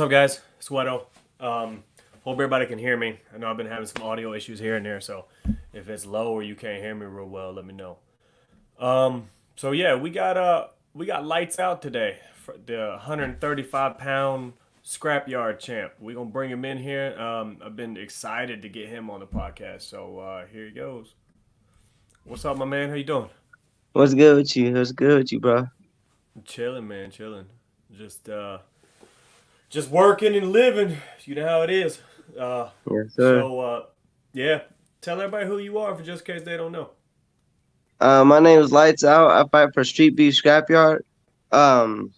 What's up, guys? It's Wero. Hope everybody can hear me. I know I've been having some audio issues here and there, so if it's low or you can't hear me real well, let me know. So yeah, we got lights out today for the 135-pound scrapyard champ. We gonna bring him in here. I've been excited to get him on the podcast, so here he goes. What's up, my man? How you doing? What's good with you? What's good with you, bro? Chilling, man, chilling. Just just working and living. You know how it is. Uh, Yes, sir. so yeah, tell everybody who you are for just in case they don't know. My name is Lights Out. I fight for Street Beef Scrapyard. Um,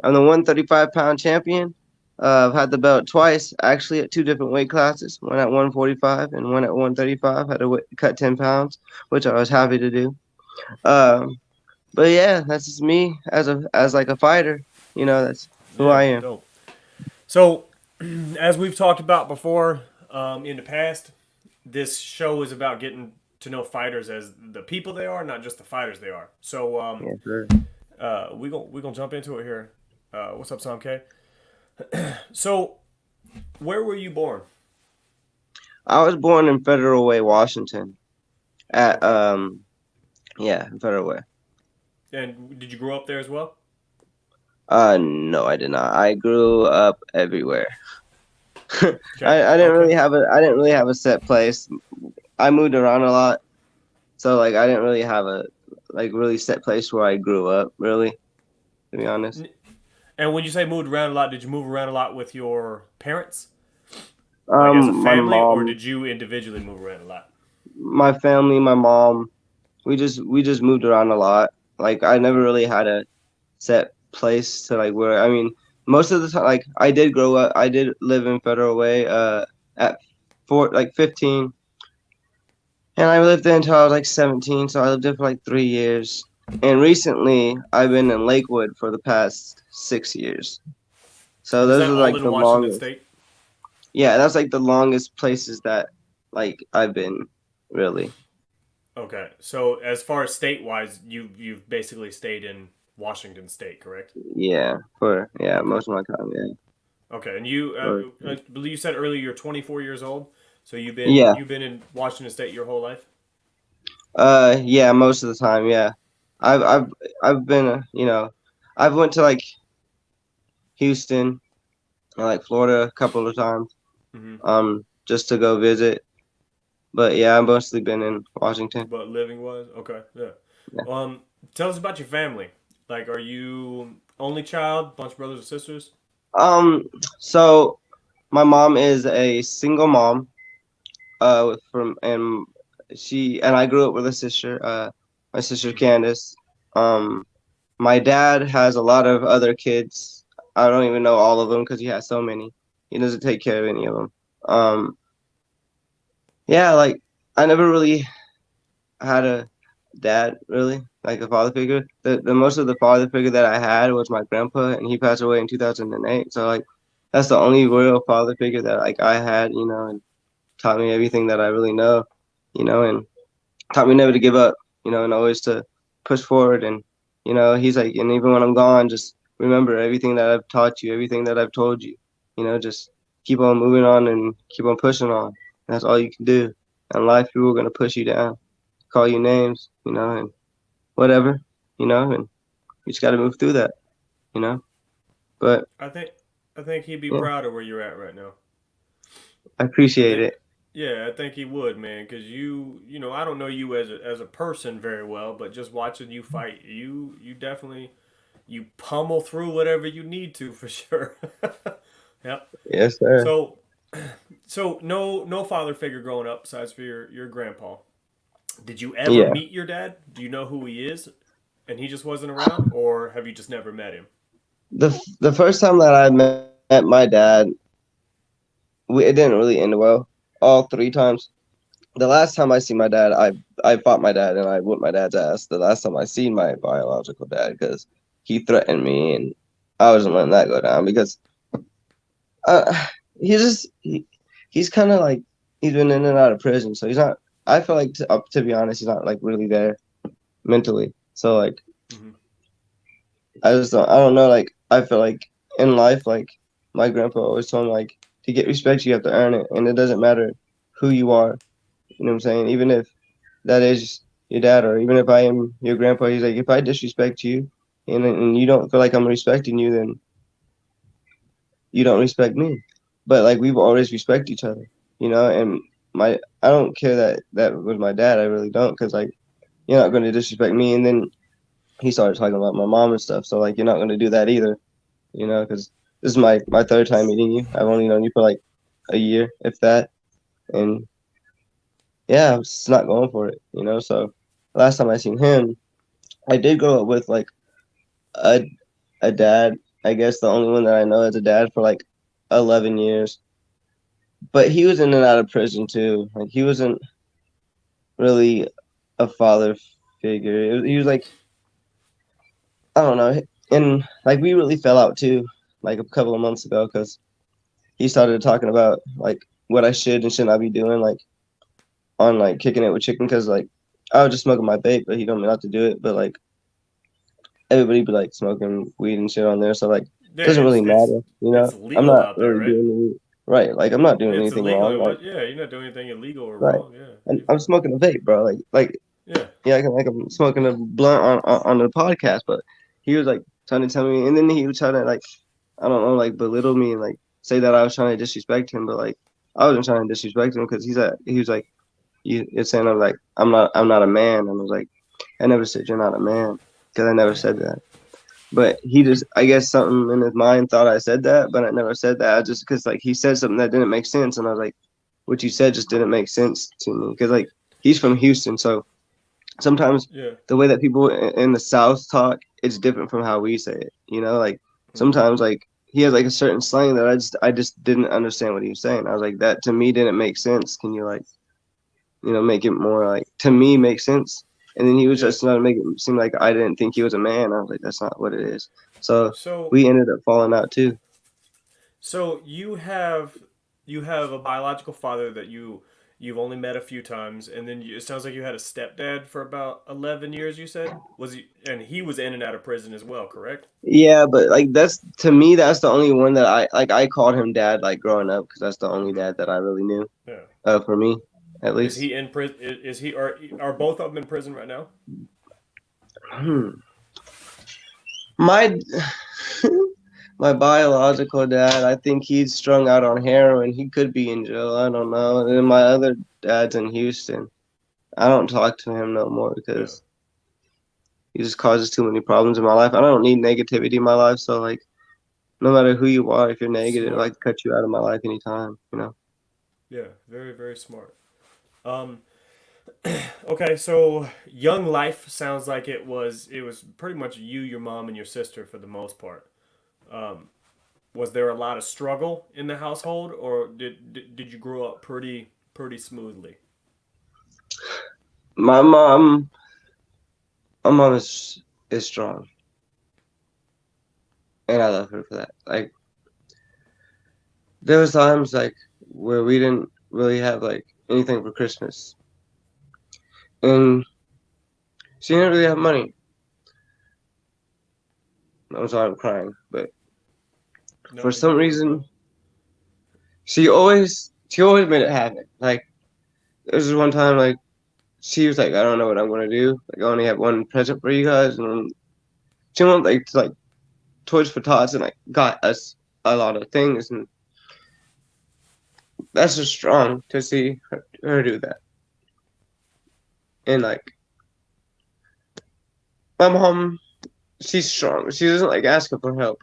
I'm the 135-pound champion. I've had the belt twice, actually, at two different weight classes. One at 145 and one at 135. Had to cut 10 pounds, which I was happy to do. Um, but yeah, that's just me as like a fighter. That's who Yeah, I am. dope. So, as we've talked about before in the past, this show is about getting to know fighters as the people they are, not just the fighters they are. So, Yes, sir. we gonna jump into it here. What's up, Sam K? So, where were you born? I was born in Federal Way, Washington. At Okay, yeah, Federal Way. and did you grow up there as well? No, I did not. I grew up everywhere. I, Okay, I didn't okay. really have a set place. I moved around a lot, so like I didn't really have a like really set place where I grew up. Really, to be honest. And when you say moved around a lot, did you move around a lot with your parents, like as a My family, or mom, did you individually move around a lot? my family, my mom, we just moved around a lot. Like I never really had a set place to like where. I mean, most of the time, like I did grow up. I did live in Federal Way. At 15. And I lived there until I was like 17, so I lived there for like 3 years. And recently, I've been in Lakewood for the past 6 years. So And is those that are all like in the Washington longest. State? Yeah, that's like the longest places that like I've been, really. Okay, so as far as state wise, you've basically stayed in Washington State, correct? Yeah, Okay, most of my time, yeah. okay, and you, For, I believe you said earlier you're 24 years old, so yeah. you've been in Washington State your whole life. Yeah, most of the time, yeah. I've Okay, I've I've been, I've went to like Houston and like Florida a couple of times, hmm just to go visit. But yeah, I've mostly been in Washington. but living wise, okay, yeah. Yeah. Tell us about your family. Like, are you only child, bunch of brothers and sisters? Um, so my mom is a single mom, from and she and I grew up with a sister, my sister hmm Candace. Um, my dad has a lot of other kids. I don't even know all of them because he has so many. He doesn't take care of any of them. Um, yeah, like I never really had a dad, really, like a father figure. The most of the father figure that I had was my grandpa, and he passed away in 2008. So like that's the only real father figure that like I had, and taught me everything that I really know, and taught me never to give up, and always to push forward. And he's like, and even when I'm gone, just remember everything that I've taught you, everything that I've told you. Just keep on moving on and keep on pushing on. That's all you can do. And life, people are gonna push you down, call you names, and whatever, and you just got to move through that, you know. But I think I think he'd be yeah, proud of where you're at right now. I I appreciate think, it. yeah, I think he would, man, because I don't know you as a person very well, but just watching you fight, you definitely you pummel through whatever you need to for sure. Yep. Yes, sir. So, so no father figure growing up besides for your grandpa. Did you ever Yeah. meet your dad? Do you know who he is? And he just wasn't around, or have you just never met him? The first time that I met my dad, it didn't really end well. All three times. The last time I see my dad, I fought my dad and I whooped my dad's ass. The last time I seen my biological dad, because he threatened me and I wasn't letting that go down because uh, he's kind of like he's been in and out of prison, so he's not. I feel like to be honest, he's not like really there mentally. So like hmm I don't know, like I feel like in life, like my grandpa always told me like to get respect you have to earn it, and it doesn't matter who you are. You know what I'm saying? Even if that is your dad, or even if I am your grandpa, he's like, if I disrespect you, and you don't feel like I'm respecting you, then you don't respect me. But like we've always respect each other, you know. And I don't care that that was my dad. I really don't, because like you're not going to disrespect me. And then he started talking about my mom and stuff. So like you're not going to do that either, you know, because this is my third time meeting you. I've only known you for like a year, if that. And yeah, I was just not going for it, you know. So last time I seen him, I did grow up with like a a dad. I guess the only one that I know as a dad for like 11 years. But he was in and out of prison too. Like he wasn't really a father figure. He was like, I don't know, and like we really fell out too, like a couple of months ago, because he started talking about like what I should and should not be doing, like on like kicking it with chicken, because like I was just smoking my vape, but he told me not to do it. But like everybody be like smoking weed and shit on there, so like it Yeah, doesn't really matter, you know. it's I'm legal not out there, really right? doing right. Like I'm not doing It's anything illegal. wrong. Like Yeah, you're not doing anything illegal or right, wrong. Yeah, and you're I'm fine. smoking a vape, bro. Like Yeah, yeah, like I'm smoking a blunt on the podcast, but he was like trying to tell me, and then he was trying to like I don't know, like belittle me and like say that I was trying to disrespect him, but like I wasn't trying to disrespect him, because he was like you're saying I'm not a man, and I was like I never said you're not a man, because I never said that. But he just, I guess something in his mind thought I said that, but I never said that. I just, because like he said something that didn't make sense, and I was like, what you said just didn't make sense to me, because like he's from Houston, so sometimes yeah. the way that people in the South talk, it's different from how we say it. You know, like Hmm. sometimes like he has like a certain slang that I just didn't understand what he was saying. I was like, that to me didn't make sense. Can you like make it more like to me make sense? And then he was Yeah. just trying to make it seem like I didn't think he was a man. I was like, that's not what it is. So So, we ended up falling out too. so you have a biological father that you've only met a few times, and then it sounds like you had a stepdad for about 11 years. You said was he, and he was in and out of prison as well, correct? Yeah, but like that's to me that's the only one that I called him dad like growing up, because that's the only Hmm. dad that I really knew. Yeah. For me, at Is least. he in prison? Is he are both of them in prison right now? Hmm. My my biological dad, I think he's strung out on heroin. He could be in jail. I don't know. And then my other dad's in Houston. I don't talk to him no more, Yeah. because he just causes too many problems in my life. I don't need negativity in my life. So like, no matter who you are, if you're negative, I can Smart. cut you out of my life anytime. You know. Yeah. Very very smart. Um. Okay, so young life sounds like it was pretty much you, your mom, and your sister for the most part. Um, was there a lot of struggle in the household, or did you grow up pretty smoothly? My mom, my mom is strong, and I love her for that. Like there was times like where we didn't really have like anything for Christmas, and she didn't really have money. I'm sorry, I'm crying, but for No, you're some good, bro. reason, she always made it happen. Like there was this one time, like she was like, I don't know what I'm gonna do. Like I only have one present for you guys, and she went like to like Toys for Tots and like got us a lot of things, and that's just strong to see her do that. And like my mom, she's strong. She doesn't like asking for help.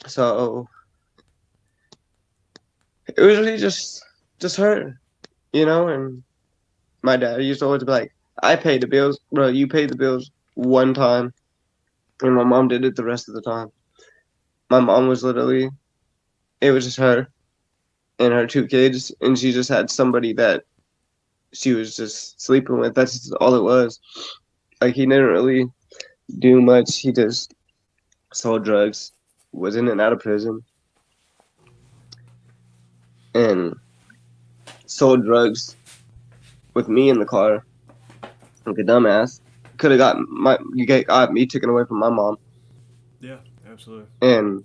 So it was really just her, you know. And my dad used to always be like, "I paid the bills, bro. You paid the bills one time, and my mom did it the rest of the time." My mom was literally, it was just her and her two kids, and she just had somebody that she was just sleeping with. That's just all it was. Like he didn't really do much. He just sold drugs, was in and out of prison, and sold drugs with me in the car like a dumbass. Could have got got me taken away from my mom, Yeah, absolutely. and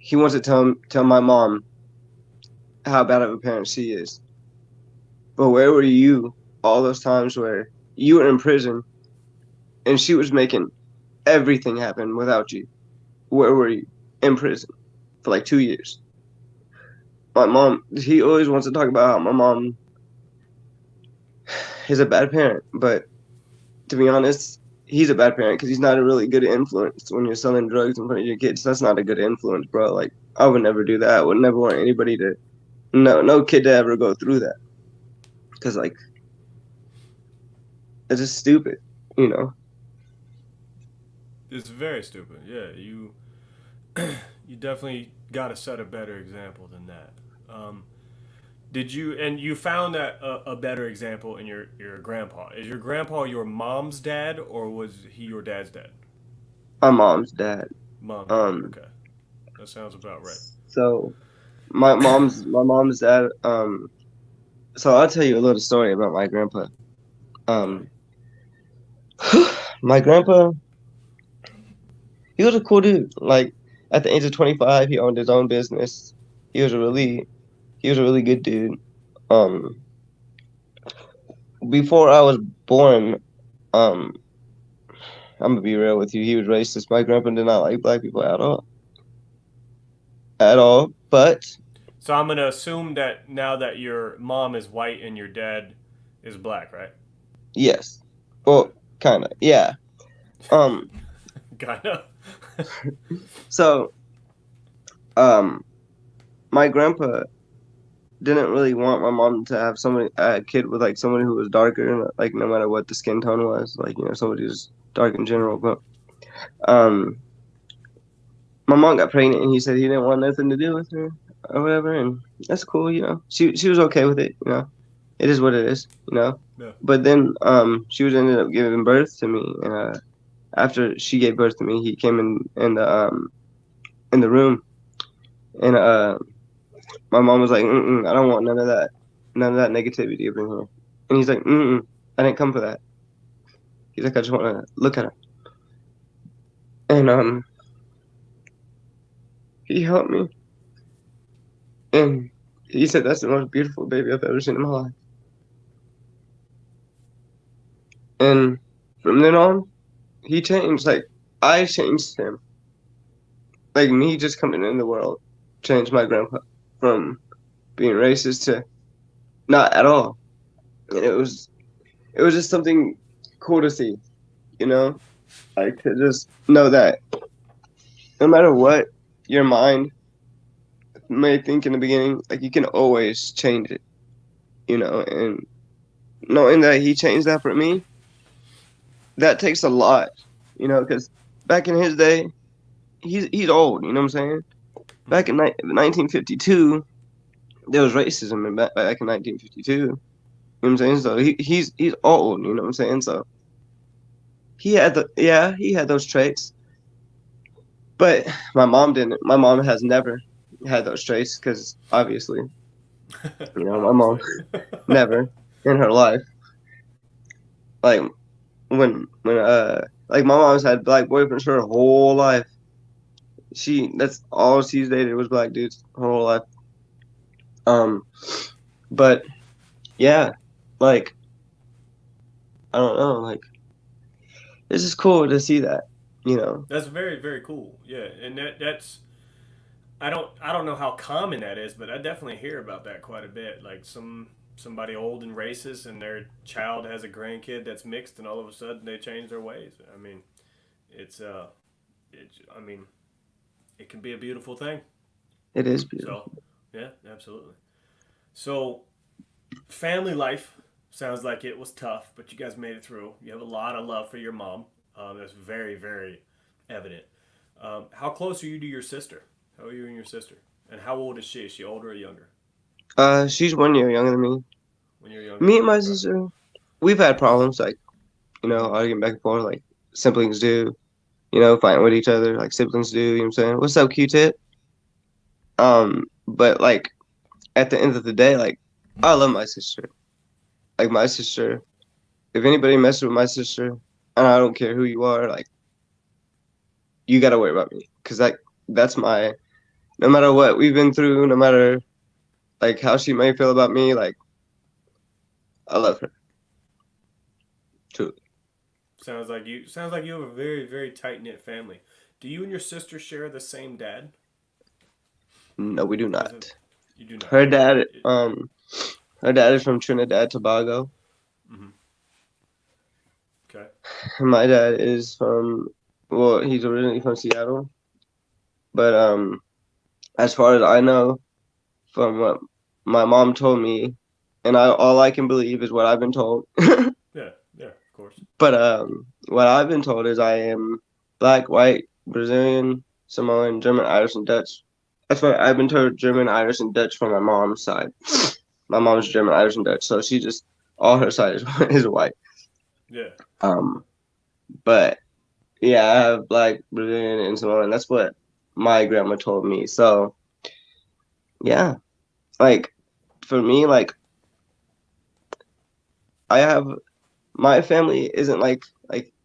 he wants to tell my mom how bad of a parent she is. But where were you all those times where you were in prison and she was making everything happen without you? Where were you? In prison for like 2 years. My mom, he always wants to talk about how my mom is a bad parent, but to be honest, he's a bad parent because he's not a really good influence when you're selling drugs in front of your kids. That's not a good influence, bro. Like, I would never do that. I would never want anybody to, no kid to ever go through that. Because, like, it's just stupid, you know? It's very stupid. Yeah, you definitely got to set a better example than that. Um, did you and you found that a better example in your grandpa? Is your grandpa your mom's dad or was he your dad's dad? My mom's dad. Mom's dad. Um, Okay, that sounds about right. so my mom's dad. So I'll tell you a little story about my grandpa. Okay. Um, my grandpa, he was a cool dude. Like at the age of 25, he owned his own business. He was a really he was a really good dude. Um, before I was born, um, I'm gonna be real with you. He was racist. My grandpa did not like black people at all. But So I'm gonna assume that now that your mom is white and your dad is black, right? yes, Okay. well, kind of, yeah. Um, Kinda. so um, my grandpa didn't really want my mom to have somebody a kid with like somebody who was darker, like no matter what the skin tone was, like somebody who's dark in general. But um, my mom got pregnant, and he said he didn't want nothing to do with her or whatever, and that's cool. She was okay with it. It is what it is. Yeah. But then she was ended up giving birth to me, and after she gave birth to me, he came in the room, and my mom was like, I don't want none of that negativity up in here. And he's like, I didn't come for that. He's like, I just want to look at her. And he helped me, and he said that's the most beautiful baby I've ever seen in my life. And from then on, he changed. Like I changed him. Like me just coming in the world changed my grandpa from being racist to not at all. And it was just something cool to see, you know, like to just know that no matter what your mind may think in the beginning, like you can always change it. And knowing that he changed that for me, that takes a lot, because back in his day, he's old, you know what I'm saying? Back in 1952, there was racism back in 1952. You know what I'm saying? So he's old, you know what I'm saying? So he had those traits, but my mom didn't. My mom has never had those traits because obviously, my mom Obviously. never in her life. Like when like my mom's had black boyfriends her whole life. That's all she's dated was black dudes her whole life. Um, but yeah, like I don't know, like it's just cool to see that. That's very very cool. Yeah, and that's I don't know how common that is, but I definitely hear about that quite a bit. Like somebody old and racist, and their child has a grandkid that's mixed, and all of a sudden they change their ways. I mean, it's I mean, it can be a beautiful thing. It is So, beautiful. yeah, absolutely. So, family life sounds like it was tough, but you guys made it through. You have a lot of love for your mom. That's very, very evident. How close are you to your sister? How are you and your sister? And how old is she? Is she older or younger? She's 1 year younger than me. When you're younger? Me and my Okay. sister, we've had problems, like, arguing back and forth, like siblings do, fighting with each other, like siblings do, you know what I'm saying? What's up, Q-Tip? But like at the end of the day, like I love my sister. Like my sister, if anybody messes with my sister, and I don't care who you are, like you gotta worry about me. Cause like that's no matter what we've been through, no matter like how she may feel about me, like I love her. Truly. Sounds like you have a very very tight knit family. Do you and your sister share the same dad? No, we do Is it? not. You do not. Her Okay. dad, her dad is from Trinidad, Tobago. Mm-hmm. Okay. My dad is from, well, he's originally from Seattle, but as far as I know, from what my mom told me, and all I can believe is what I've been told. Yeah. Yeah. Of course. But what I've been told is I am black, white, Brazilian, Samoan, German, Irish, and Dutch. That's what I've been told: German, Irish, and Dutch from my mom's side. My mom's German, Irish, and Dutch, so she just all her side is, is white. Yeah. Um, but yeah, I have black, Brazilian, and Samoan. That's what my grandma told me. So yeah, like for me, like I have my family isn't like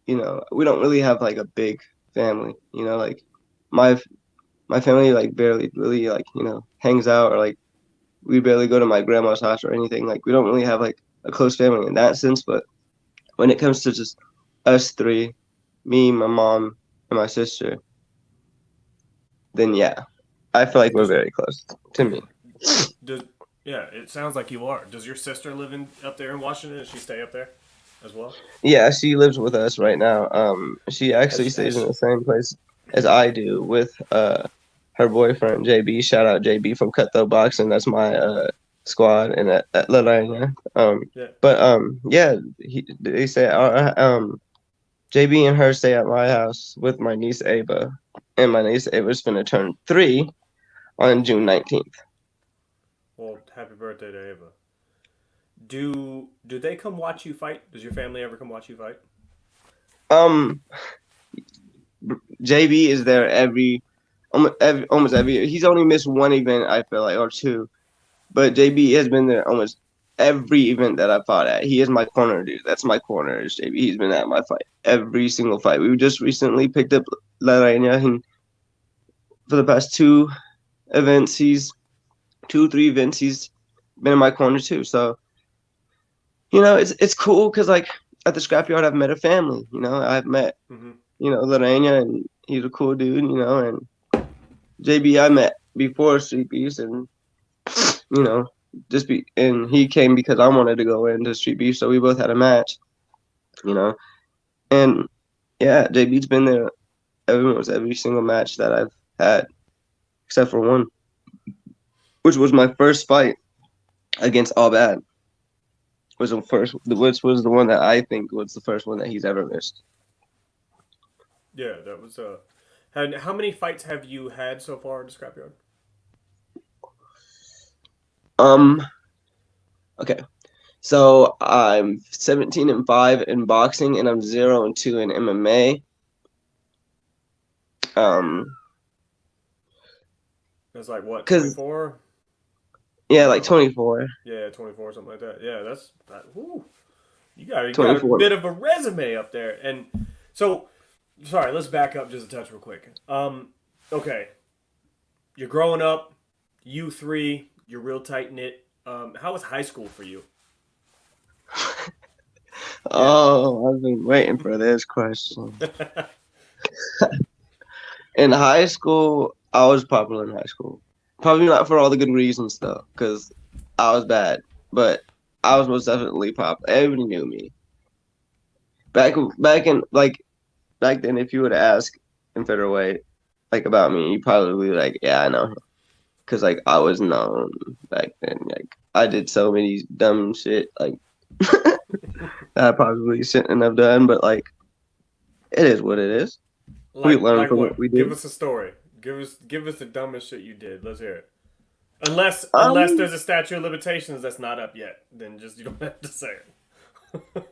we don't really have like a big family. Like my my family like barely really like hangs out, or like we barely go to my grandma's house or anything. Like we don't really have like a close family in that sense. But when it comes to just us three, me, my mom, and my sister, then yeah, I feel like we're Does very close to me. does Yeah? It sounds like you are. Does your sister live in up there in Washington? Does she stay up there as well? Yeah, she lives with us right now. She actually stays in Has the same place as I do with her boyfriend JB. Shout out JB from Cutthroat Boxing. That's my squad and at Lorena. yeah. But yeah, they say JB and her stay at my house with my niece Ava, and my niece Ava's gonna turn 3 on June 19th. Well, happy birthday to Ava. Do they come watch you fight? Does your family ever come watch you fight? Um, JB is there almost every year. He's only missed one event, I feel like, or two. But JB has been there almost every event that I fought at. He is my corner dude. That's my corner is JB. He's been at my fight. Every single fight. We just recently picked up La Reina, and for the past events, he's 3 events, he's been in my corner too. So, it's cool because like at the scrapyard I've met a family. I've met, Mm-hmm. Lorena, and he's a cool dude, and JB I met before Street Beefs, and you know, and he came because I wanted to go into Street Beef, so we both had a match, you know, and yeah, JB's been there almost every single match that I've had, except for one, which was my first fight against All Bad. Which was the one that I think was the first one that he's ever missed. Yeah, that was. And how many fights have you had so far in the scrapyard? Um, okay, so I'm 17-5 in boxing, and I'm 0-2 in MMA. Um, That's like what, cause 24? yeah, like No. 24, Yeah, 24, something like that. Yeah, that's that. Whoo, you got a 24. bit of a resume up there. And so, sorry, let's back up just a touch real quick. Okay, you're growing up, you three, you're real tight knit. How was high school for you? Yeah. Oh, I've been waiting for this question. In high school, I was popular in high school. Probably not for all the good reasons though, because I was bad. But I was most definitely popular. Everybody knew me. Back then, if you would ask in Federal Way, like about me, you probably be like, yeah, I know him, because like I was known back then. Like I did so many dumb shit like that I probably shouldn't have done, but like it is what it is. We learn Like from what what? we Give do. us a story. Give us the dumbest shit you did. Let's hear it. Unless Um, there's a statute of limitations that's not up yet, then just you don't have to say it.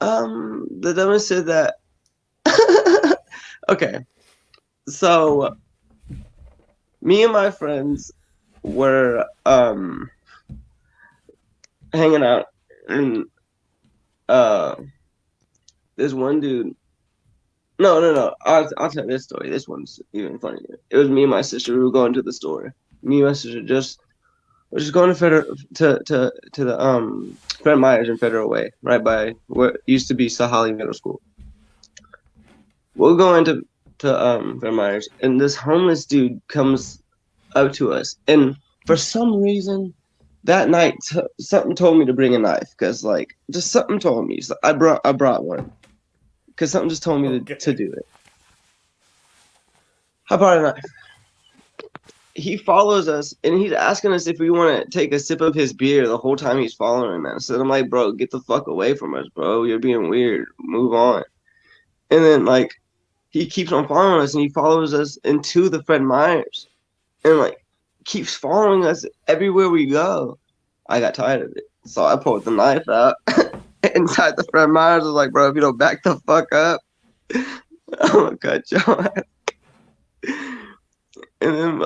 the dumbest said that. Okay, so me and my friends were hanging out, and uh, this one dude. No. I'll tell this story. This one's even funnier. It was me and my sister. We were going to the store. Me and my sister just we're just going to to the Fred Meyer's in Federal Way, right by what used to be Sahali Middle School. We're going to Fred Meyer's, and this homeless dude comes up to us, and for some reason that night something told me to bring a knife because like just something told me. So I brought one because something just told me to Okay. do it. I brought a knife. He follows us and he's asking us if we want to take a sip of his beer the whole time he's following us. So I'm like, bro, get the fuck away from us, bro. You're being weird. Move on. And then like he keeps on following us and he follows us into the Fred Meyer's and like keeps following us everywhere we go. I got tired of it. So I pulled the knife out inside the Fred Meyer's. I was like, bro, if you don't back the fuck up, I'm gonna cut you off. And then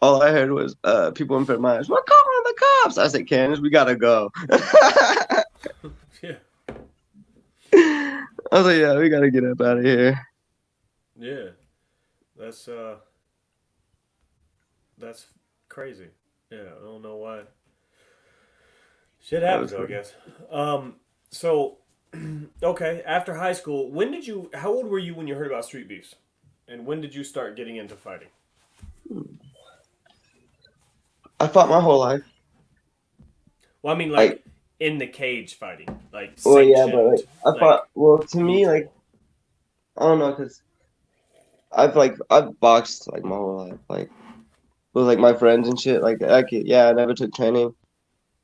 all I heard was people in Fred Meyer's, we're calling the cops. I said, Candace, we gotta go. Yeah. I was like, yeah, we gotta get up out of here. Yeah. That's that's crazy. Yeah, I don't know why. Shit That happens was though, I funny. guess. So okay, after high school, when did you how old were you when you heard about street beefs? And when did you start getting into fighting? I fought my whole life. Well, I mean Like, like in the cage fighting, like well, yeah, but like, sanctioned, I fought. like Well, to me, like, lethal. I don't know, cause I've boxed like my whole life, like with like my friends and shit. Like, I never took training,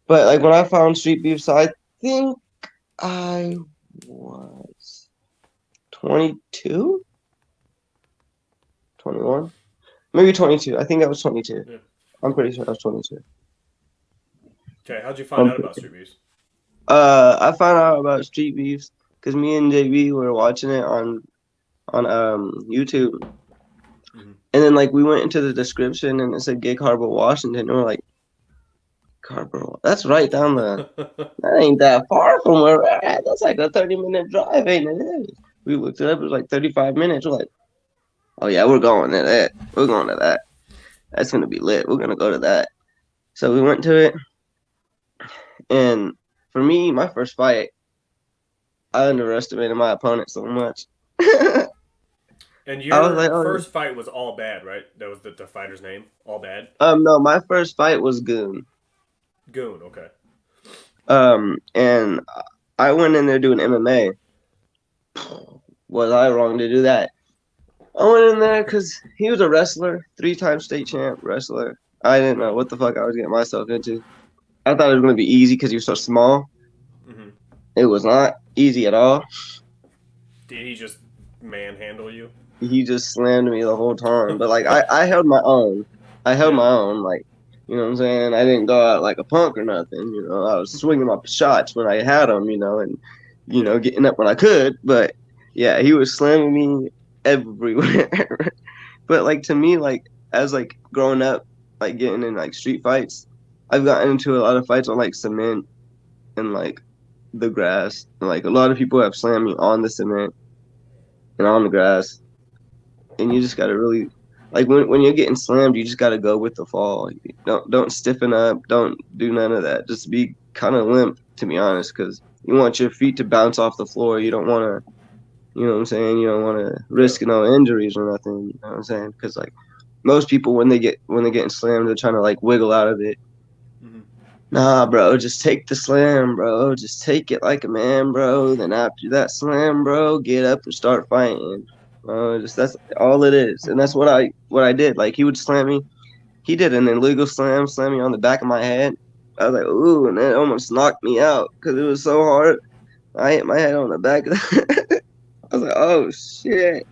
but like when I found street beef, so I think I was 22, 21, maybe 22. I think I was 22. Yeah. I'm pretty sure I was 22. Okay, how'd you find Um, out about street beefs? I found out about street beefs because me and JB were watching it on YouTube, Hmm. and then like we went into the description and it said Gig Harbor, Washington, and we're like, Harbor, that's right down the. That ain't that far from where we're at. That's like a 30-minute drive, ain't it? We looked it up. It was like 35 minutes. We're like, oh yeah, we're going to that. We're going to that. That's gonna be lit. We're gonna go to that. So we went to it, and for me, my first fight, I underestimated my opponent so much. I And was your like, oh, first fight was All Bad, right? That was the fighter's name, All Bad. no, my first fight was Goon. Goon. Okay. And I went in there doing MMA. Was I wrong to do that? I went in there because he was a wrestler, 3-time state champ wrestler. I didn't know Right. what the fuck I was getting myself into. I thought it was gonna be easy because he was so small. Hmm. It was not easy at all. Did he just manhandle you? He just slammed me the whole time. But like I held my own. I held Yeah. my own. Like, you know what I'm saying? I didn't go out like a punk or nothing. I was swinging my shots when I had them. And Yeah. getting up when I could. But yeah, he was slamming me everywhere. But like to me, like as like growing up, like getting in like street fights, I've gotten into a lot of fights on like cement and like the grass. And, like a lot of people have slammed me on the cement and on the grass, and you just gotta really like when you're getting slammed, you just gotta go with the fall. Don't stiffen up. Don't do none of that. Just be kind of limp, to be honest, because you want your feet to bounce off the floor. You don't want to. You know what I'm saying? You don't want to Yeah. risk no injuries or nothing. You know what I'm saying? Because like most people when they're getting slammed, they're trying to like wiggle out of it. Hmm. Nah, bro, just take the slam, bro. Just take it like a man, bro. Then after that slam, bro, get up and start fighting. Just that's all it is, and that's what I did. Like he would slam me. He did an illegal slam me on the back of my head. I was like, ooh, and it almost knocked me out because it was so hard. I hit my head on the back. I was like, oh shit,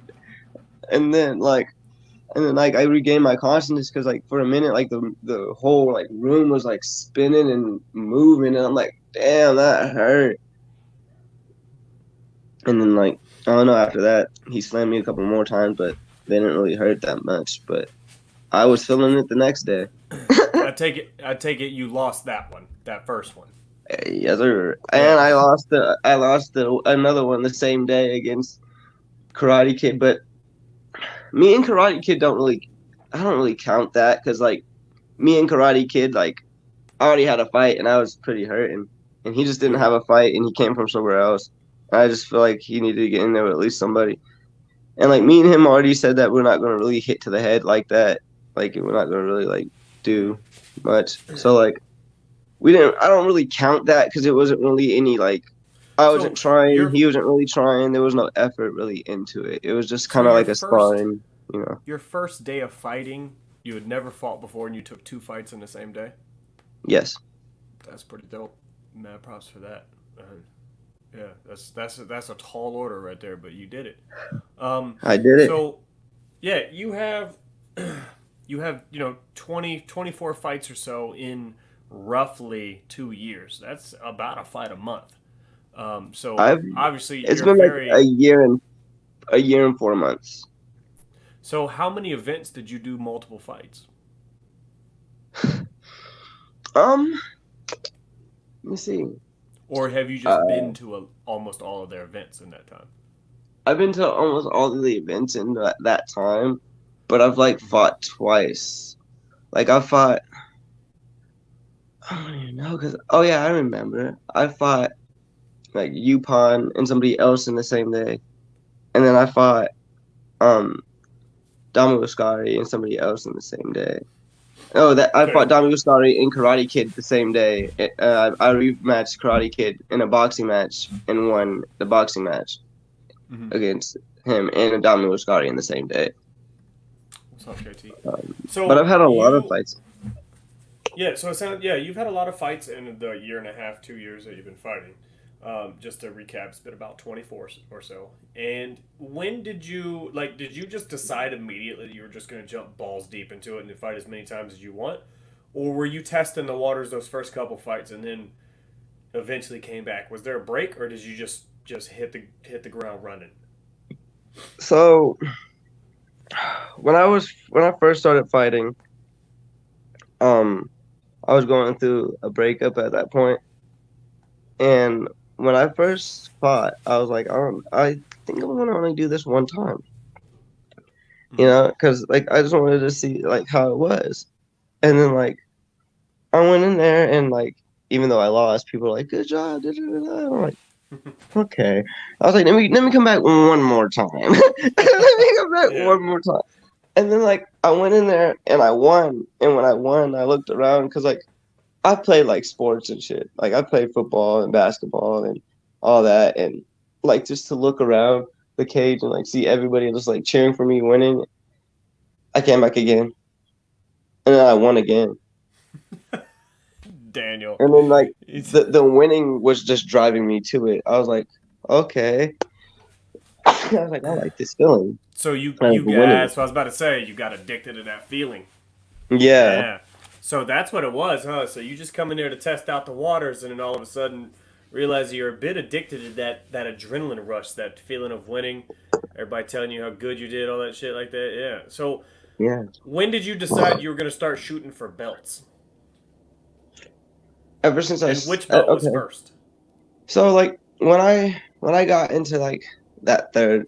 and then like I regained my consciousness because like for a minute like the whole like room was like spinning and moving, and I'm like, damn, that hurt. And then like I don't know, after that he slammed me a couple more times, but they didn't really hurt that much. But I was feeling it the next day. I take it you lost that one, that first one. Yes, sir. And Yeah. I lost the another one the same day against. Karate Kid, but me and Karate Kid I don't really count that because like me and Karate Kid, like I already had a fight and I was pretty hurt, and he just didn't Mm-hmm. have a fight and he came from somewhere else. And I just feel like he needed to get in there with at least somebody. And like me and him already said that we're not going to really hit to the head like that. Like we're not going to really like do much. So like we didn't. I don't really count that because it wasn't really any like I wasn't So trying. your He wasn't really trying. There was no effort really into it. It was just so kind of your like a first sparring, you know. your first day of fighting, you had never fought before, and you took two fights in the same day. Yes, That's pretty dope. Mad props for that. Yeah, that's a tall order right there, but you did it. I did it. So yeah, you have you have 24 fights or so in roughly 2 years. That's about a fight a month. So I've. obviously It's you're been like very. a year and 4 months. So how many events did you do multiple fights? Um, let me see. Or have you just Uh, been to almost all of their events in that time? I've been to almost all of the events in that time, but I've like Hmm. fought twice. Like I fought. I don't even know because oh yeah, I remember. I fought like Yupon and somebody else in the same day, and then I fought um Dami Wascari and somebody else in the same day. Oh, that I Okay. fought Dami Wascari and Karate Kid the same day. I rematched Karate Kid in a boxing match and won the boxing match Hmm. against him and Dami Wascari in the same day. What's up, JT? But I've So had a lot of you fights. Yeah, so it sounds yeah, you've had a lot of fights in the year and a half, 2 years that you've been fighting. Just to recap, it's been about 24 or so. And when did you like? Did you just decide immediately that you were just going to jump balls deep into it and fight as many times as you want, or were you testing the waters those first couple fights and then eventually came back? Was there a break, or did you just hit the ground running? So when I first started fighting, um, I was going through a breakup at that point, and when I first fought, I was like, I think I'm gonna only do this one time, you Mm-hmm. know, because like I just wanted to see like how it was, and then like I went in there and like even though I lost, people were like, "Good job." Da, da, da, da. I'm like, okay. I was like, let me come back one more time. Let me come back Yeah. one more time. And then like I went in there and I won. And when I won, I looked around because like I played like sports and shit. Like I played football and basketball and all that. And like just to look around the cage and like see everybody just like cheering for me winning, I came back again. And then I won again. Daniel. And then like It's, the winning was just driving me to it. I was like, okay. I was like, I like this feeling. so you I like you winning. got. So I was about to say you got addicted to that feeling. Yeah. Yeah. So that's what it was, huh? So you just come in there to test out the waters, and then all of a sudden realize you're a bit addicted to that adrenaline rush, that feeling of winning. Everybody telling you how good you did, all that shit like that. Yeah. So Yeah. when did you decide you were going to start shooting for belts, Ever since and which belt was okay. first? So like when I got into like that third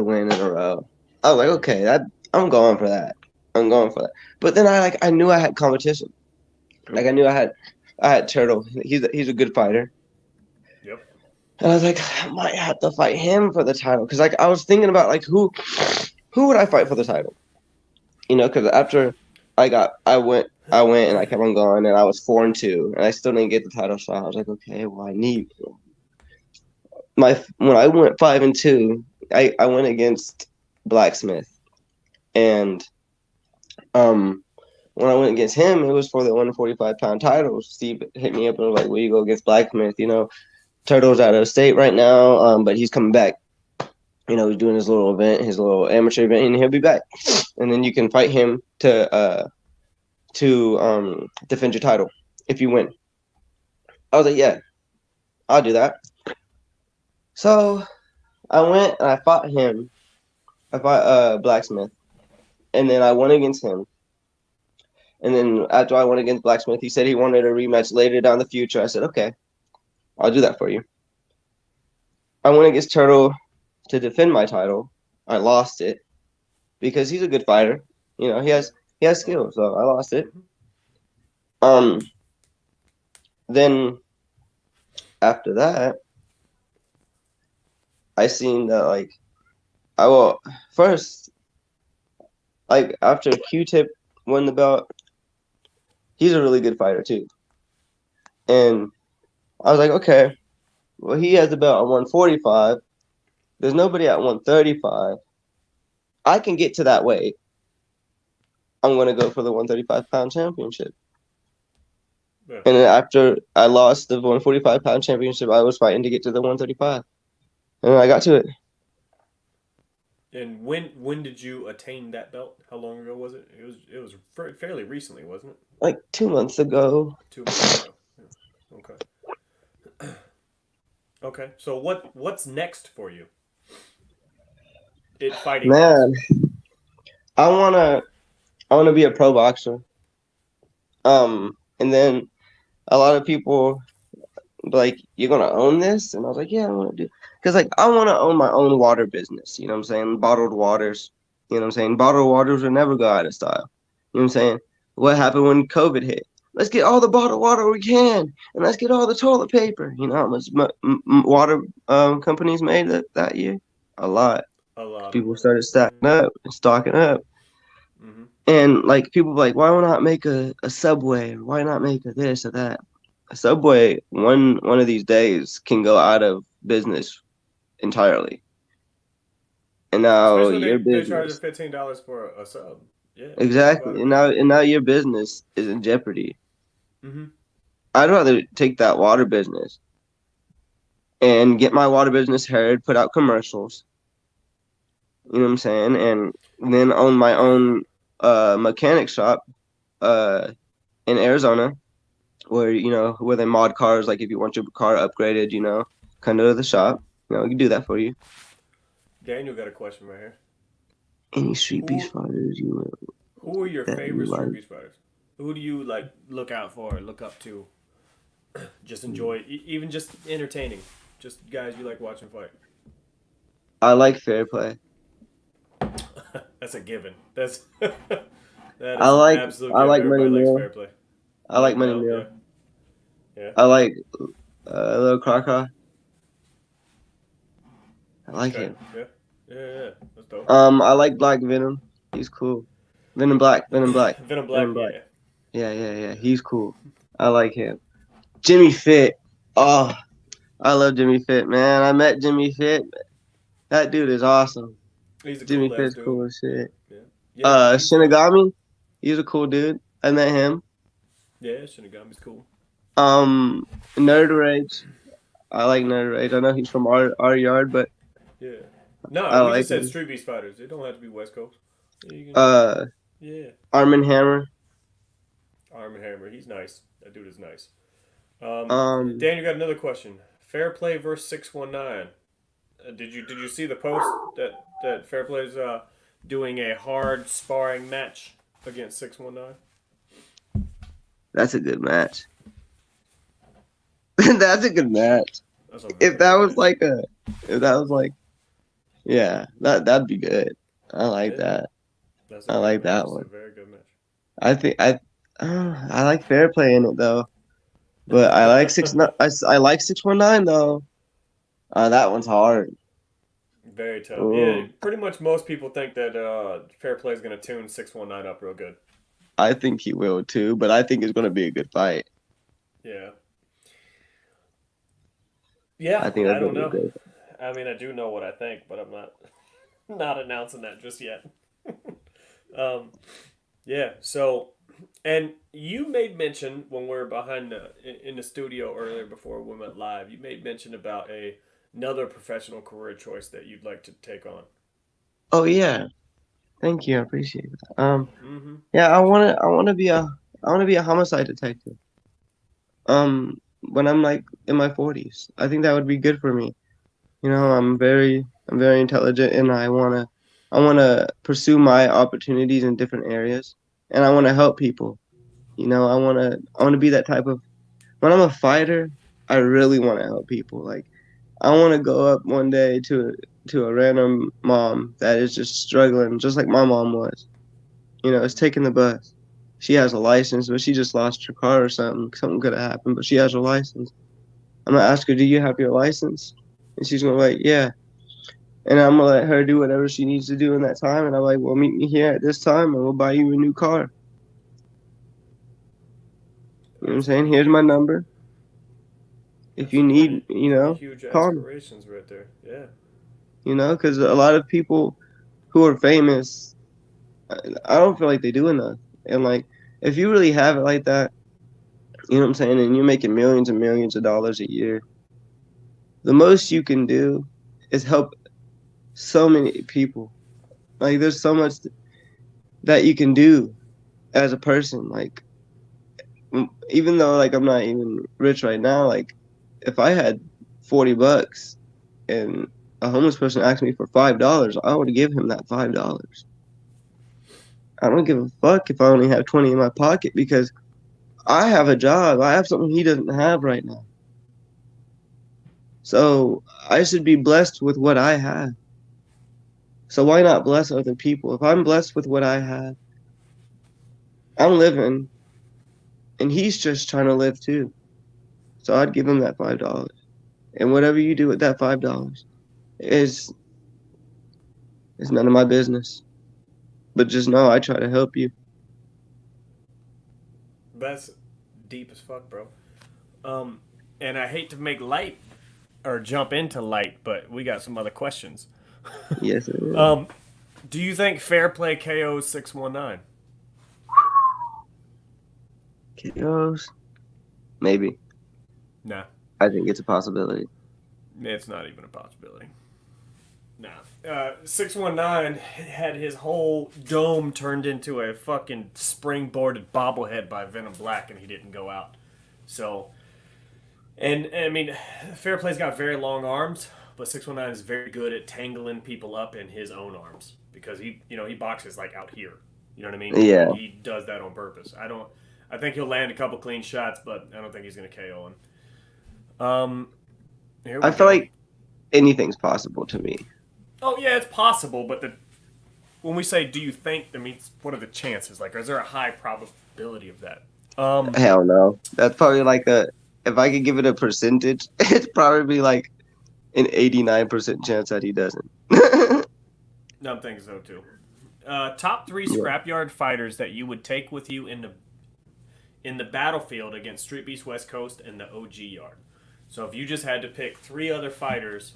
win in a row, I was like, Mm-hmm. okay, that I'm going for that. I'm going for that. But then I knew I had competition. Like I knew I had Turtle. He's a good fighter. Yep. And I was like, I might have to fight him for the title because like I was thinking about like who would I fight for the title? You know, because after I went and I kept on going and I was 4-2 and I still didn't get the title shot. I was like, okay, well I need my when I went 5-2, I went against Blacksmith and um when I went against him, it was for the 145-pound title. Steve hit me up and was like, "Will you go against Blacksmith? You know, Turtle's out of state right now, but he's coming back. You know, he's doing his little event, his little amateur event, and he'll be back. And then you can fight him to defend your title if you win." I was like, "Yeah, I'll do that." So I went and I fought him. I fought Blacksmith, and then I won against him. And then after I won against Blacksmith, he said he wanted a rematch later down the future. I said, "Okay, I'll do that for you." I went against Turtle. to defend my title. I lost it because he's a good fighter. You know, he has Okay. skills, so I lost it. Hmm. Um, then after that, I seen that like I will first like after Q-Tip won the belt, he's a really good fighter too. And I was like, okay, well he has the belt at 145. There's nobody at 135. I can get to that weight. I'm gonna go for the 135-pound championship. Yeah. And then after I lost the 145-pound championship, I was fighting to get to the 135, and I got to it And when did you attain that belt? How long ago was it? It was fairly recently, wasn't it? like 2 months ago. 2 months ago. Yeah. Okay. Okay. So what's next for you? It fighting wise. Man, I wanna I wanna be a pro boxer. And then a lot of people like, you're gonna own this, and I was like, yeah, I want to do, because like I want to own my own water business. You know what I'm saying? Bottled waters. You know what I'm saying? Bottled waters will never go out of style. You know what I'm saying? What happened when COVID hit? Let's get all the bottled water we can, and let's get all the toilet paper. You know how much water companies made that year? A lot. A lot of People money. started stacking up and stocking up. Hmm. And like people be like, why not make a Subway? Why not make a this or that? A Subway one of these days can go out of business entirely. And now Especially when your they charge you business, $15 for a sub. Yeah, they can go out exactly. of And now business. and now your business is in jeopardy. Hmm. I'd rather take that water business and get my water business heard, put out commercials. You know what I'm saying? And then own my own mechanic shop uh in Arizona where where they mod cars. Like if you want your car upgraded, come to the shop. We can do that for you. Daniel got a question right here. Any street beast Who fighters who are your that you favorite like? street beast fighters? Who do you like look out for, look up to, just enjoy, even just entertaining, just guys you like watching fight? I like fair play. That's a given. That I is an like absolute I given. like Money Everybody likes fair Mill. play. I Money like Money Mel, yeah, Mill. yeah. I like Little Crocodile. I like Okay, him. yeah, yeah, yeah. That's dope. I like Black Venom. He's cool. Venom Black. Venom Black. Venom Black, Venom Black. yeah. Yeah, yeah, yeah. He's cool. I like him. Jimmy Fit. Oh, I love Jimmy Fit, man. I met Jimmy Fit. That dude is awesome. He's a Jimmy cool ass Fit's dude. cool as shit. Yeah, yeah. He's Shinigami, he's a cool dude. I met him. yeah. Shinigami's cool. Um, Nerd Rage, I like Nerd Rage. I know he's from our yard, but Yeah. No, I we like just said him. street beast fighters. It don't have to be West Coast. Yeah, you can. Uh, Yeah. Arm and Hammer. Arm and Hammer. He's nice. That dude is nice. Um, Um, Dan, you got another question. Fair Play versus 619. Did you see the post that Fair Play's doing a hard sparring match against 619? that's a good match. That's a good match. That's a If very that good was match. like if that was like, yeah, that'd be good. I like Yeah, that. that's a I good like match. that It's a one. very good match. I think I like fair play in it though, but I like I like 619 though. That one's hard. Very tough. Yeah, Oh, pretty much most people think that Fair Play is going to tune 619 up real good. I think he will too, but I think it's gonna be a good fight. Yeah. Yeah, I think I that's don't gonna be a know. great. I mean, I do know what I think, but I'm not not announcing that just yet. um, yeah. So, and you made mention when we were behind in the studio earlier before we went live. You made mention about another professional career choice that you'd like to take on. Oh yeah, thank you. I appreciate that. Mm-hmm. Yeah, Absolutely. I wanna be a homicide detective. When I'm like in my 40s, I think that would be good for me. I'm very intelligent, and I wanna pursue my opportunities in different areas, and I wanna help people. I wanna be that type of. When I'm a fighter, I really wanna help people. Like I wanna go up one day to to a random mom that is just struggling, just like my mom was. Is taking the bus. She has a license, but she just lost her car or something. Something could have happened, but she has her license. I'm gonna ask her, "Do you have your license?" And she's gonna be like, "Yeah." And I'm gonna let her do whatever she needs to do in that time. And I'm like, "Well, meet me here at this time, and we'll buy you a new car." You know what I'm That's saying? pretty Here's my huge. number. If That's you some need, pretty huge call me. aspirations right there. Yeah. Because a lot of people who are famous, I don't feel like they do enough. And like, if you really have it like that, you know what I'm saying, and you're making millions and millions of dollars a year, the most you can do is help so many people. Like, there's so much that you can do as a person. Like, even though like I'm not even rich right now, like if I had $40 and a homeless person asked me for $5, I would give him that $5. I don't give a fuck if I only have 20 in my pocket because I have a job. I have something he doesn't have right now. So I should be blessed with what I have. So why not bless other people? If I'm blessed with what I have, I'm living and he's just trying to live too. So I'd give him that $5. And whatever you do with that $5 is none of my business. But just know I try to help you. That's deep as fuck, bro. Um, and I hate to make light or jump into light, but we got some other questions. Yes, it is. Um, do you think Fair Play KO's 619? Kiddos, maybe. Nah, I think it's a possibility. it's not even a possibility. Nah. 619 had his whole dome turned into a fucking springboarded bobblehead by Venom Black, and he didn't go out. So, and I mean, Fair Play's got very long arms, but 619 is very good at tangling people up in his own arms because he boxes like out here. You know what I mean? Yeah. And he does that on purpose. I think he'll land a couple clean shots, but I don't think he's gonna KO him. Here we I feel go. like anything's possible to me. Oh yeah, it's possible, but when we say do you think, I mean, what are the chances? Like, is there a high probability of that? Hell no. That's probably like if I could give it a percentage, it's probably like an 89% chance that he doesn't. No, I'm thinking so too. Top three Yeah. scrapyard fighters that you would take with you in the battlefield against Street Beast West Coast and the OG Yard. So if you just had to pick three other fighters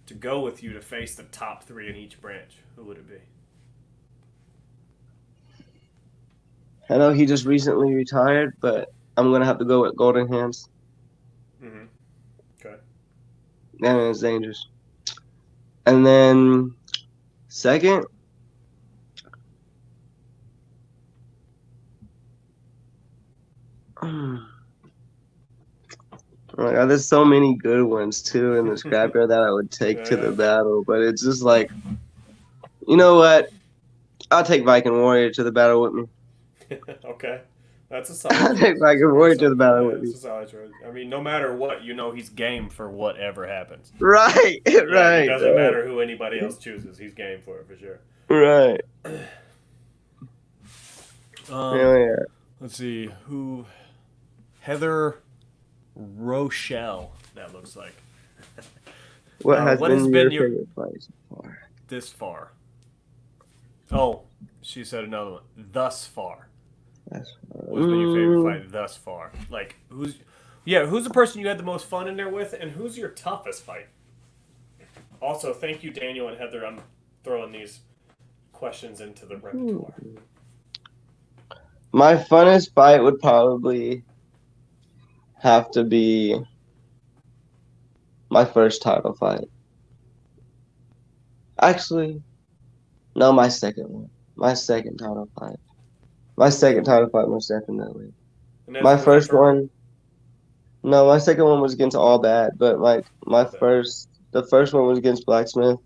to go with you to face the top three in each branch, who would it be? I know he just recently retired, but I'm gonna have to go with Golden Hands. Mm-hmm. Okay. That man is dangerous. And then second, oh my God, there's so many good ones too in the scrapyard that I would take to the Yeah. battle, but it's just like, you know what? I'll take Viking Warrior to the battle with me. Okay. That's a solid I'll take choice. That's a Viking real Warrior to the solid. battle Yeah, with it's me. a solid choice. I mean, no matter what, he's game for whatever happens. Right, Yeah, it right, doesn't matter who anybody else chooses. He's game for it for sure. right. Um, Hell yeah. let's see who. Heather Rochelle. That looks like. What has What has been been your your favorite fight so far? this far? Oh, she said another one. Thus far. That's What's been your favorite fight thus far? Like who's the person you had the most fun in there with, and who's your toughest fight? Also, thank you, Daniel and Heather. I'm throwing these questions into the repertoire. My funnest fight would probably have to be my first title fight. Actually, no, my second one. My second title fight. My second title fight, most definitely. And that's My was it first for one, no, my second one was against All Bad, but like all that? the first one was against Blacksmith,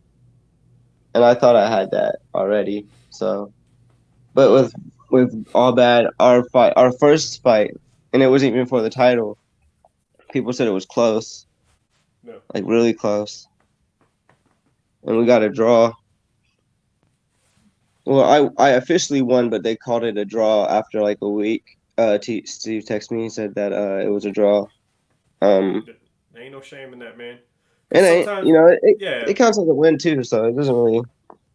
and I thought I had that already. So, but with All Bad, our first fight, and it wasn't even for the title. People said it was close, No. like really close. and we got a draw. Well, I officially won, but they called it a draw after like a week. Steve texted me and said that it was a draw. Um, There ain't no shame in that, man. Because and it, sometimes, you know, yeah, it counts as a win too, so it doesn't really.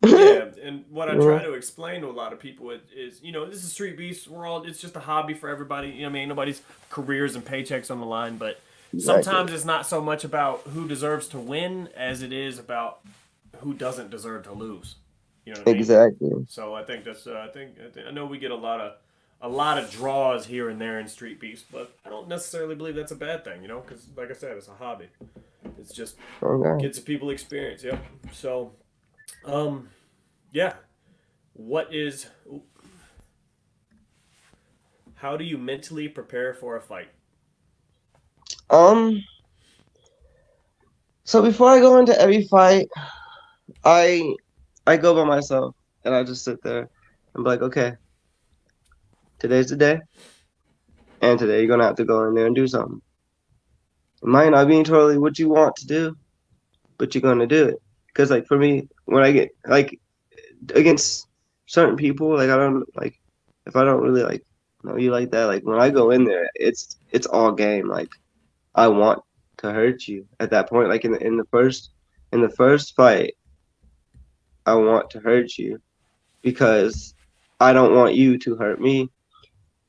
yeah, and what I try You to explain to a lot of people is, this is Street Beast. We're all, it's just a hobby for everybody. You know what I mean? Nobody's careers and paychecks on the line, but Exactly. sometimes it's not so much about who deserves to win as it is about who doesn't deserve to lose. You know what I mean? Exactly. So I think that's, I know we get a lot of draws here and there in Street Beast, but I don't necessarily believe that's a bad thing. Because like I said, it's a hobby. It's just Okay. gets people experience. Yep. So, um, yeah. What is? How do you mentally prepare for a fight? Um. So before I go into every fight, I I go by myself and I just sit there and be like, okay, today's the day, and today you're gonna have to go in there and do something. It might not be totally what you want to do, but you're gonna do it. Because like for me, when I get like against certain people, like I don't like if I don't really like know you like that, like when I go in there, it's all game. Like I want to hurt you at that point. Like in the first fight, I want to hurt you because I don't want you to hurt me.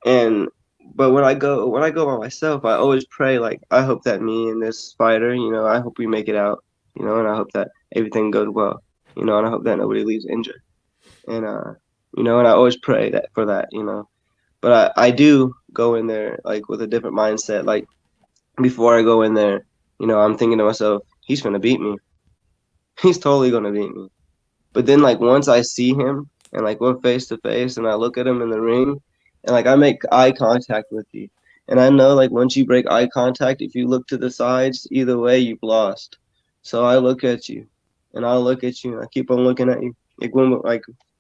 And but when I go by myself, I always pray like I hope that me and this fighter, I hope we make it out, and I hope that everything goes well, and I hope that nobody leaves injured. And and I always pray that for that. But I do go in there like with a different mindset. Like before I go in there, I'm thinking to myself, he's gonna beat me. He's totally gonna beat me. But then like once I see him and like we're face to face and I look at him in the ring and like I make eye contact with you. And I know like once you break eye contact, if you look to the sides, either way you've lost. So I look at you and I'll look at you and I keep on looking at you. Like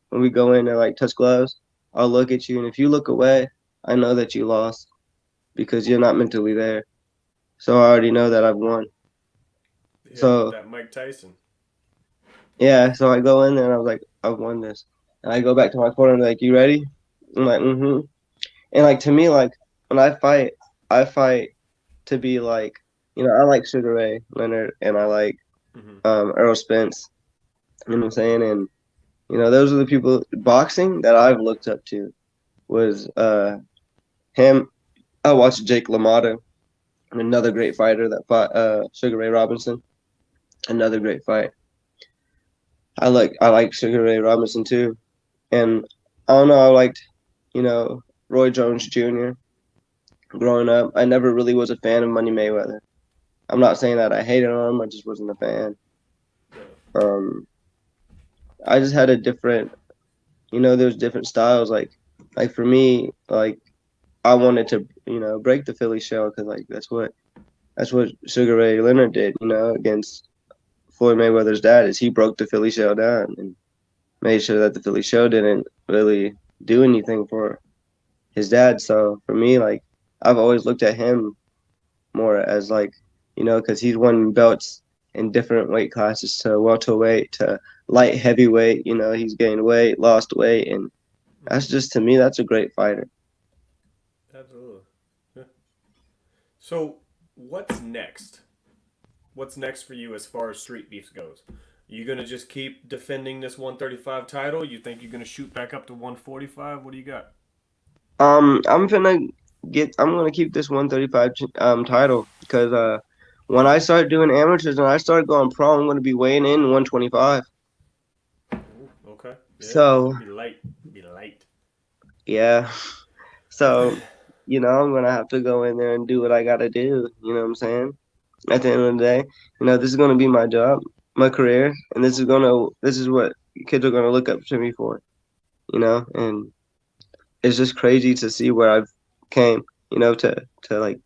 when we go in and like touch gloves, I'll look at you and if you look away, I know that you lost because you're not mentally there. So I already know that I've won. Hit him with So that Mike Tyson. yeah, so I go in there and I was like, I've won this. And I go back to my corner and like, you ready? I'm like, mm-hmm. And like to me, like when I fight to be like, I like Sugar Ray Leonard and I like Mm-hmm. Earl Spence. You know what I'm saying? And those are the people boxing that I've looked up to was him. I watched Jake LaMotta, another great fighter that fought Sugar Ray Robinson. Another great fight. I like Sugar Ray Robinson too. And I don't know, I liked, Roy Jones Jr. growing up. I never really was a fan of Money Mayweather. I'm not saying that I hated him, I just wasn't a fan. Yeah. Um, I just had a different, there's different styles. Like for me, like I wanted to, break the Philly shell because like that's what Sugar Ray Leonard did, against Floyd Mayweather's dad. Is he broke the Philly shell down and made sure that the Philly shell didn't really do anything for his dad. So for me, like I've always looked at him more as like, because he's won belts in different weight classes to welterweight to light heavyweight. He's gained weight, lost weight, and that's Mm-hmm. just to me that's a great fighter. Absolutely. Yeah. So, what's next? What's next for you as far as Street Beefs goes? You gonna just keep defending this 135 title? You think you're gonna shoot back up to 145? What do you got? I'm gonna keep this 135 title because when I start doing amateurs and I start going pro, I'm gonna be weighing in 125. Ooh, okay. Yeah, So you'll be light. Be light. yeah. So, I'm gonna have to go in there and do what I gotta do. You know what I'm saying? At the end of the day, this is gonna be my job, my career, and this is what kids are gonna look up to me for. And it's just crazy to see where I've came. To like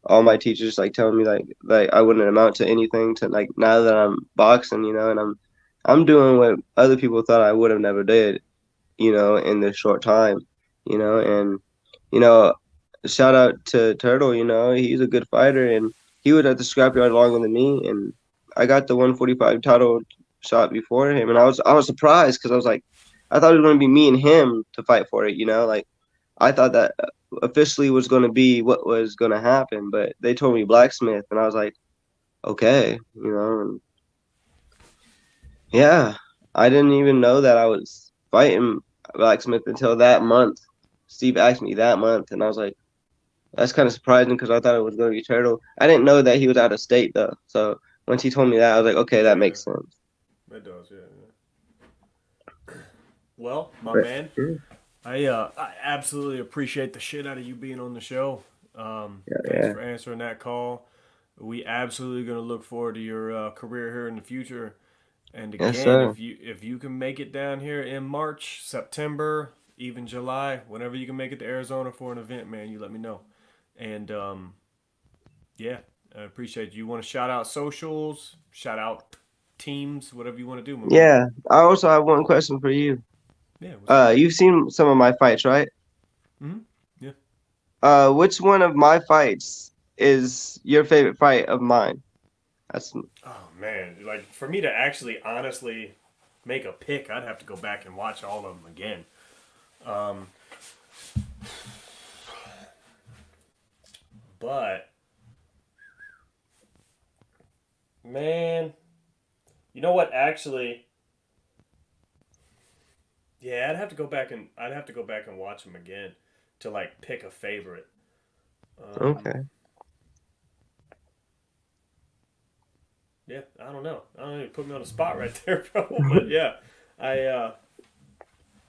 all my teachers like telling me like I wouldn't amount to anything to like now that I'm boxing, and I'm doing what other people thought I would have never did, in this short time, and you know, shout out to Turtle, he's a good fighter and he was at the scrapyard longer than me and I got the 145 title shot before him, and I was surprised because I was like, I thought it was gonna be me and him to fight for it. Like I thought that officially was gonna be what was gonna happen, but they told me Blacksmith, and I was like, okay, and yeah, I didn't even know that I was fighting Blacksmith until that month. Steve asked me that month, and I was like, that's kind of surprising because I thought it was going to be Turtle. I didn't know that he was out of state though. So once he told me that, I was like, okay, that Yeah, makes sense. it does. Yeah. Well, my But man, I absolutely appreciate the shit out of you being on the show. yeah, Thanks yeah, for answering that call. We absolutely gonna look forward to your career here in the future. And yes, again, sir. if you can make it down here in March, September, even July, whenever you can make it to Arizona for an event, man, you let me know. And yeah, I appreciate you. You want to shout out socials, shout out teams, whatever you want to do, my man. Yeah, I also have one question for you. Yeah, what's up? You've seen some of my fights, right? Hmm. Yeah. Which one of my fights is your favorite fight of mine? That's Oh man, like for me to actually honestly make a pick, I'd have to go back and watch all of them again. Um, but man, you know what? Actually, yeah, I'd have to go back and watch them again to like pick a favorite. Um, okay. yeah, I don't know. I don't know. You put me on the spot right there, bro. But yeah, I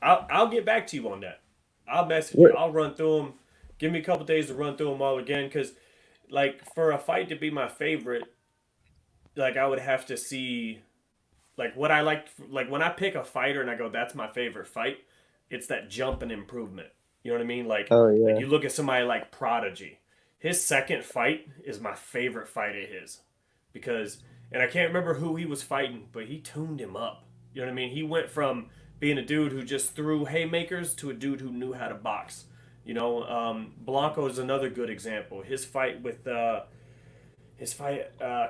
I'll get back to you on that. I'll message you. What? I'll run through them. Give me a couple days to run through them all again, because like for a fight to be my favorite, like I would have to see like what I like. Like when I pick a fighter and I go, that's my favorite fight. It's that jump and improvement. You know what I mean? Oh Like yeah. you look at somebody like Prodigy. His second fight is my favorite fight of his because, and I can't remember who he was fighting, but he tuned him up. You know what I mean? He went from being a dude who just threw haymakers to a dude who knew how to box. Blanco is another good example. His fight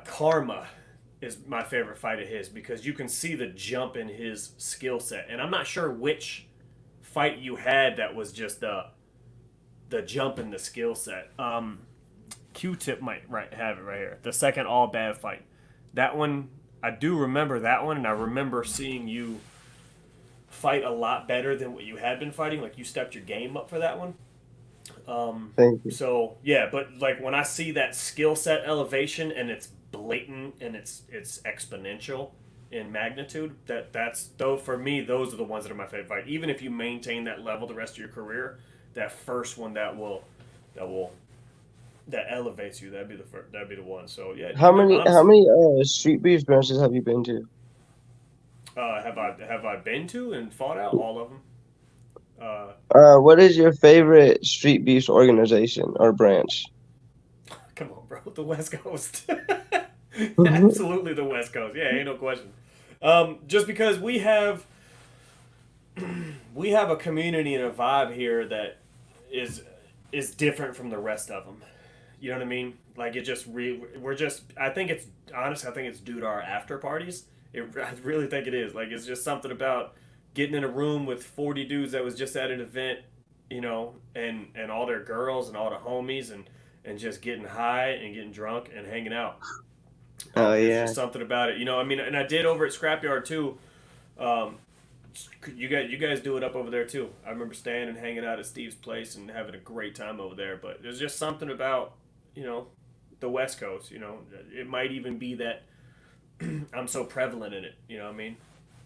Karma is my favorite fight of his because you can see the jump in his skill set, and I'm not sure which fight you had that was just the jump in the skill set. Q-Tip might have it right here. The second all bad fight. That one, I do remember that one, and I remember seeing you fight a lot better than what you had been fighting. Like you stepped your game up for that one. Thank you. So yeah, but like when I see that skill set elevation and it's blatant and it's exponential in magnitude, that's though for me those are the ones that are my favorite fight. Even if you maintain that level the rest of your career, that first one that will that elevates you. That'd be the one. So yeah, How even many I'm. how many street beef branches have you been to? Have I been to and fought out all of them? Uh, What is your favorite street beef organization or branch? Come on, bro, the West Coast. Mhm. Absolutely the West Coast. Yeah, ain't no question. Just because we have a community and a vibe here that is is different from the rest of them. You know what I mean? Like it just we're just. I think it's honestly. I think it's due to our after parties. I really think it is. Like it's just something about getting in a room with 40 dudes that was just at an event, and all their girls and all the homies and just getting high and getting drunk and hanging out. Oh There's yeah. just something about it. I mean, and I did over at Scrapyard too. Um, you guys do it up over there too. I remember staying and hanging out at Steve's place and having a great time over there. But there's just something about you know the West Coast. It might even be that I'm so prevalent in it. You know what I mean?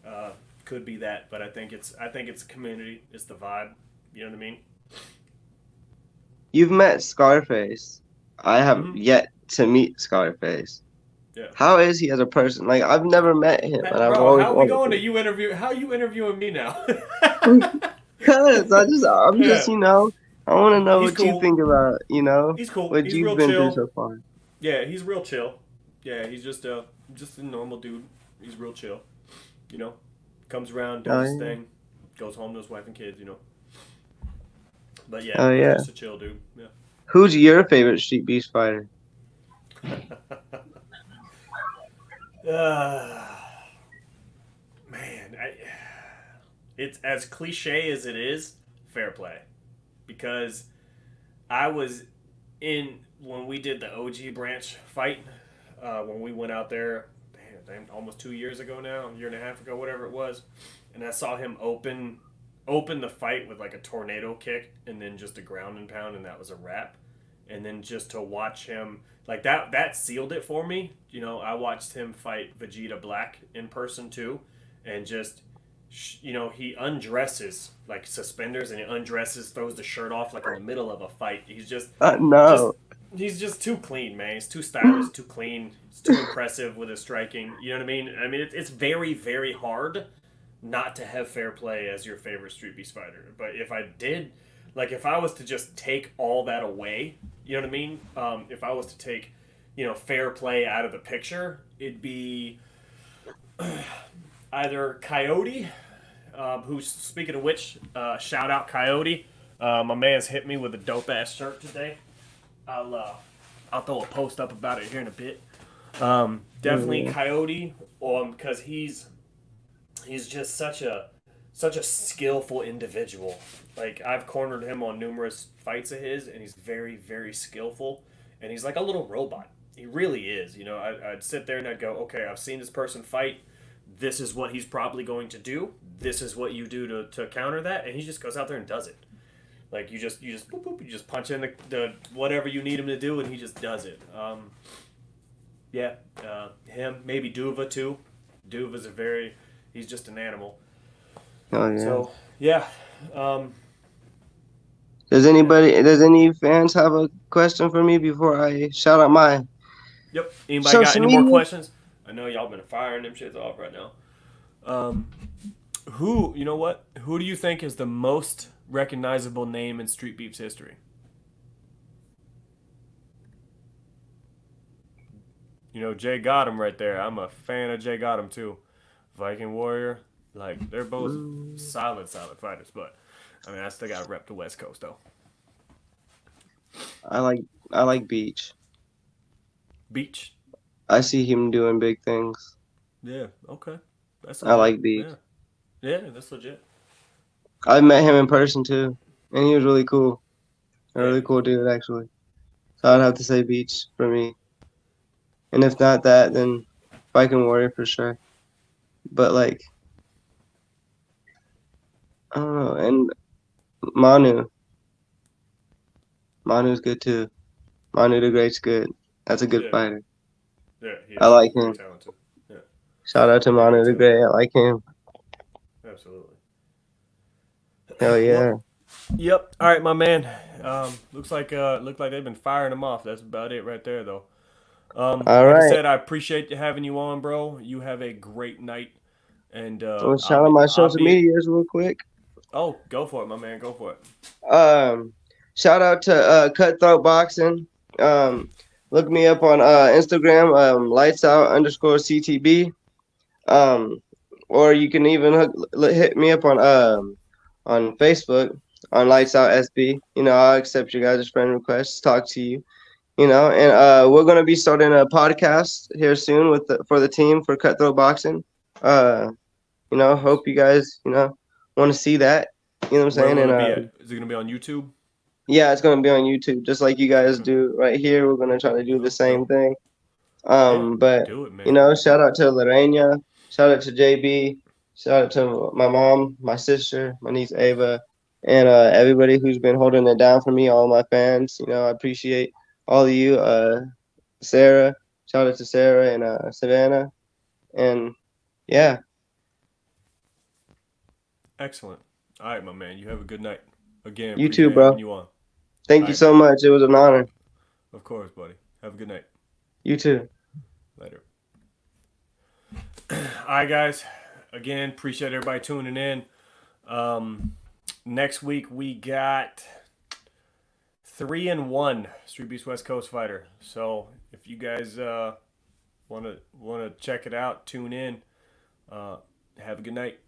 Uh, could be that, but I think it's community. It's the vibe. You know what I mean? You've met Scarface. I have Mm-hmm. yet to meet Scarface. Yeah. How is he as a person? Like I've never met him, and I've Bro, always how we wanted going to to. you interview? How you interviewing me now? Cause I'm just, Yeah, I want to know he's what you cool. think about, He's cool. what He's you've real been through chill. so far. Yeah, he's real chill. Yeah, he's just a normal dude. He's real chill. You know, comes around, does Oh his yeah, thing, goes home to his wife and kids. But yeah, oh he's yeah. just a chill dude. Yeah. Who's your favorite street beef fighter? uh, it's as cliche as it is, fair play. Because I was in when we did the OG branch fight, when we went out there, damn, almost 2 years ago now, a year and a half ago, whatever it was, and I saw him open the fight with like a tornado kick and then just a ground and pound, and that was a wrap. And then just to watch him like that sealed it for me. You know, I watched him fight Vegeta Black in person too, and just he undresses like suspenders and he undresses, throws the shirt off like in the middle of a fight. Just No. he's just too clean, man. He's too stylish, too clean. He's too impressive with his striking. You know what I mean? I mean, it's very, very hard not to have fair play as your favorite Street Beast fighter. But if I did, like, if I was to just take all that away, you know what I mean? If I was to take, fair play out of the picture, it'd be either Coyote, who's, speaking of which, shout out Coyote. My man's hit me with a dope ass shirt today. I'll throw a post up about it here in a bit. Definitely Yeah. Coyote, because he's just such a skillful individual. Like, I've cornered him on numerous fights of his, and he's very, very skillful, and he's like a little robot. He really is. I'd sit there and I'd go, okay, I've seen this person fight. This is what he's probably going to do. This is what you do to counter that, and he just goes out there and does it. Like, you just boop, boop, you just punch in the whatever you need him to do, and he just does it. Yeah, him, maybe Duva too. Duva's he's just an animal. Oh yeah. So yeah, um, yeah. Does any fans have a question for me before I shout out my Yep. Anybody got social any more media? questions? I know y'all been firing them shits off right now. Um, who you know what? Who do you think is the most recognizable name in Street Beef's history? Jay Gotham right there. I'm a fan of Jay Gotham too. Viking Warrior, like they're both Mm, solid, solid fighters. But I mean, I still got to rep the West Coast though. I like I like Beach. Beach. I see him doing big things. Yeah. Okay. That's I legit. like Beach. Yeah. Yeah. That's legit. I met him in person too, and he was really cool. A Yeah. really cool dude actually. So I'd Yeah. have to say Beach for me. And if not that, then Viking Warrior for sure. But like I don't know, and Manu. Manu's good too. Manu the Great's good. That's a good Yeah. fighter. Yeah. He I is. like Very him. talented. Yeah. Shout out to Very Manu the talented. Great. I like him. Absolutely. Hell Well, yeah. yep. All right, my man. Look like they've been firing them off. That's about it right there, though. All Like I right. said, I appreciate having you on, bro. You have a great night, and So shout out my social medias real quick. Oh, go for it, my man. Go for it. Um, Shout out to Cutthroat Boxing. Um, Look me up on Instagram, lights out underscore CTB. Um, or you can even hit me up on Facebook on lights out SB. I'll accept your guys' friend requests, talk to you. And we're gonna be starting a podcast here soon for the team for Cutthroat Boxing. Uh, hope you guys want to see that. You know what I'm Where saying? will And it be at? Is it gonna be on YouTube? yeah, it's gonna be on YouTube, just like you guys Okay. do right here. We're gonna try to do the Dope. same Dope. thing. Yeah. But Do it, man. shout out to Lorena, shout out to JB, shout out to my mom, my sister, my niece Ava, and everybody who's been holding it down for me, all my fans. I appreciate all of you. Sarah, shout out to Sarah and Savannah, and yeah, Excellent. All right, my man. You have a good night. Again, you too, appreciate having bro. you on. Thank All you right, so man. much. It was an honor. Of course, buddy. Have a good night. You too. Later. All right, guys. Again, appreciate everybody tuning in. Next week we got 3-1 Street Beast West Coast fighter. So if you guys wanna check it out, tune in. Have a good night.